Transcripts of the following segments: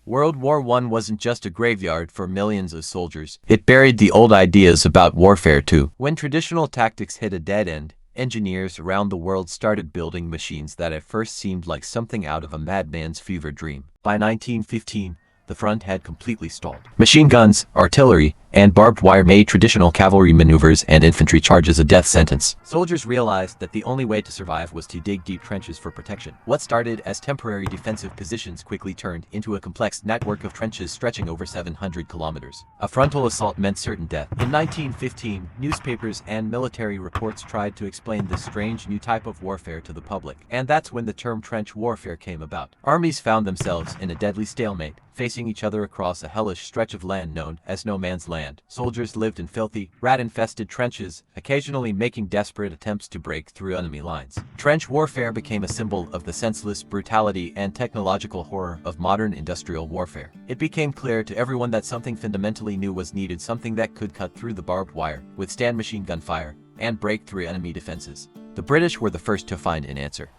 World War I wasn't just a graveyard for millions of soldiers. It buried the old ideas about warfare too. When traditional tactics hit a dead end, engineers around the world started building machines that at first seemed like something out of a madman's fever dream. By 1915, the front had completely stalled. Machine guns, artillery, and barbed wire made traditional cavalry maneuvers and infantry charges a death sentence. Soldiers realized that the only way to survive was to dig deep trenches for protection. What started as temporary defensive positions quickly turned into a complex network of trenches stretching over 700 kilometers. A frontal assault meant certain death. In 1915, newspapers and military reports tried to explain this strange new type of warfare to the public, and that's when the term trench warfare came about. Armies found themselves in a deadly stalemate, facing each other across a hellish stretch of land known as no man's land. Soldiers lived in filthy, rat-infested trenches, occasionally making desperate attempts to break through enemy lines. Trench warfare became a symbol of the senseless brutality and technological horror of modern industrial warfare. It became clear to everyone that something fundamentally new was needed, something that could cut through the barbed wire, withstand machine gun fire, and break through enemy defenses. The British were the first to find an answer.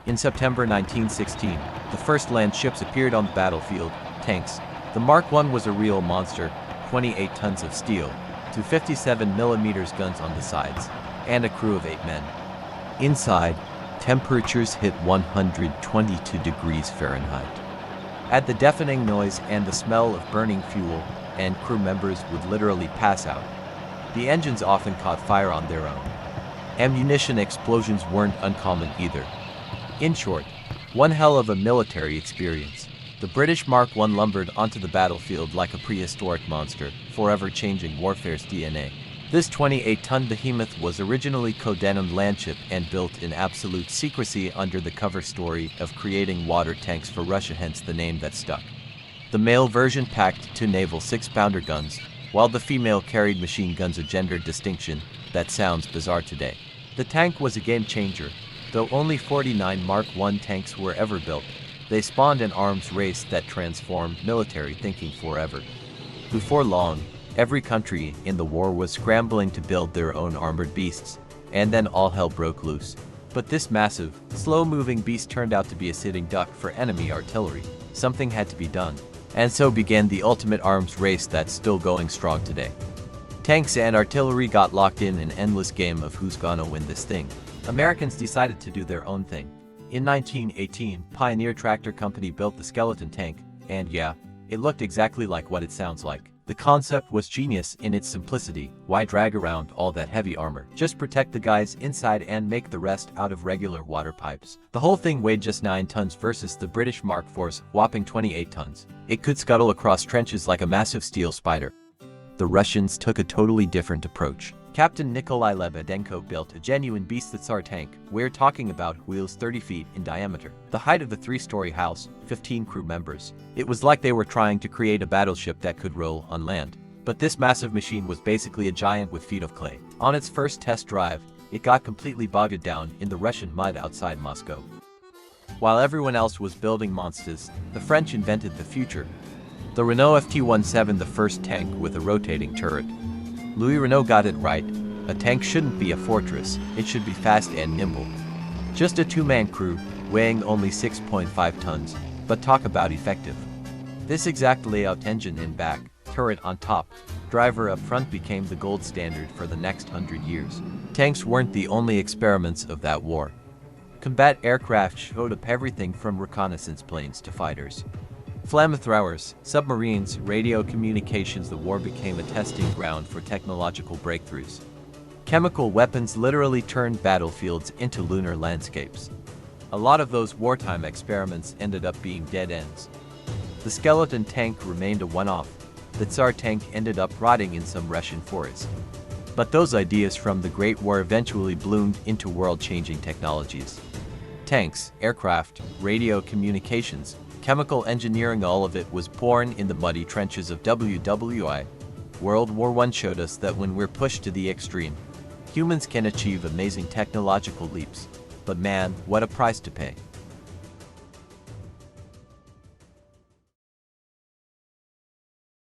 In September 1916, the first land ships appeared on the battlefield, tanks. The Mark I was a real monster, 28 tons of steel, 257mm guns on the sides, and a crew of 8 men. Inside, temperatures hit 122 degrees Fahrenheit. At the deafening noise and the smell of burning fuel, and crew members would literally pass out. The engines often caught fire on their own. Ammunition explosions weren't uncommon either. In short, one hell of a military experience. The British Mark I lumbered onto the battlefield like a prehistoric monster, forever changing warfare's DNA. This 28-ton behemoth was originally codenamed Landship and built in absolute secrecy under the cover story of creating water tanks for Russia, hence the name that stuck. The male version packed 2 naval 6-pounder guns, while the female carried machine guns, a gender distinction that sounds bizarre today. The tank was a game changer. Though only 49 Mark I tanks were ever built, they spawned an arms race that transformed military thinking forever. Before long, every country in the war was scrambling to build their own armored beasts, and then all hell broke loose. But this massive, slow-moving beast turned out to be a sitting duck for enemy artillery. Something had to be done, and so began the ultimate arms race that's still going strong today. Tanks and artillery got locked in an endless game of who's gonna win this thing. Americans decided to do their own thing. In 1918, Pioneer Tractor Company built the skeleton tank, and yeah, it looked exactly like what it sounds like. The concept was genius in its simplicity. Why drag around all that heavy armor? Just protect the guys inside and make the rest out of regular water pipes. The whole thing weighed just 9 tons versus the British Mark IV's whopping 28 tons. It could scuttle across trenches like a massive steel spider. The Russians took a totally different approach. Captain Nikolai Lebedenko built a genuine beast, the Tsar tank. We're talking about wheels 30 feet in diameter, the height of the 3-story house, 15 crew members. It was like they were trying to create a battleship that could roll on land. But this massive machine was basically a giant with feet of clay. On its first test drive, it got completely bogged down in the Russian mud outside Moscow. While everyone else was building monsters, the French invented the future. The Renault FT-17, the first tank with a rotating turret. Louis Renault got it right. A tank shouldn't be a fortress, it should be fast and nimble. Just a 2-man crew, weighing only 6.5 tons, but talk about effective. This exact layout, engine in back, turret on top, driver up front, became the gold standard for the next 100 years. Tanks weren't the only experiments of that war. Combat aircraft showed up, everything from reconnaissance planes to fighters. Flamethrowers, submarines, radio communications. The war became a testing ground for technological breakthroughs. Chemical weapons literally turned battlefields into lunar landscapes. A lot of those wartime experiments ended up being dead ends. The skeleton tank remained a one-off. The Tsar tank ended up rotting in some Russian forest. But those ideas from the Great War eventually bloomed into world-changing technologies. Tanks, aircraft, radio communications, chemical engineering, all of it was born in the muddy trenches of WWI. World War I showed us that when we're pushed to the extreme, humans can achieve amazing technological leaps. But man, what a price to pay.